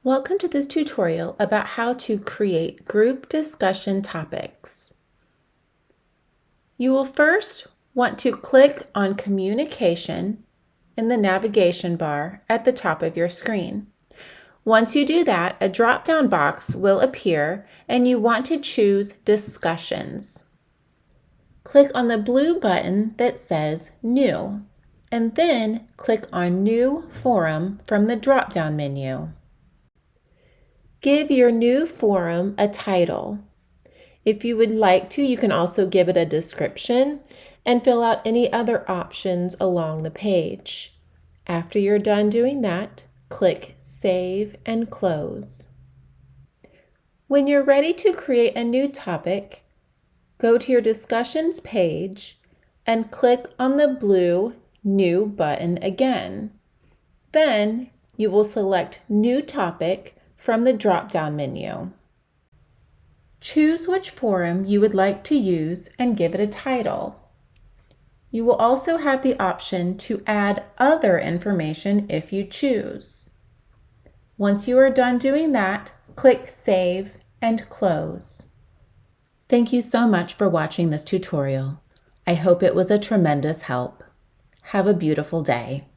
Welcome to this tutorial about how to create group discussion topics. You will first want to click on Communication in the navigation bar at the top of your screen. Once you do that, a drop-down box will appear and you want to choose Discussions. Click on the blue button that says New, and then click on New Forum from the drop-down menu. Give your new forum a title. If you would like to, you can also give it a description and fill out any other options along the page. After you're done doing that, click Save and Close. When you're ready to create a new topic, go to your Discussions page and click on the blue New button again. Then you will select New Topic from the drop-down menu. Choose which forum you would like to use and give it a title. You will also have the option to add other information if you choose. Once you are done doing that, click Save and Close. Thank you so much for watching this tutorial. I hope it was a tremendous help. Have a beautiful day.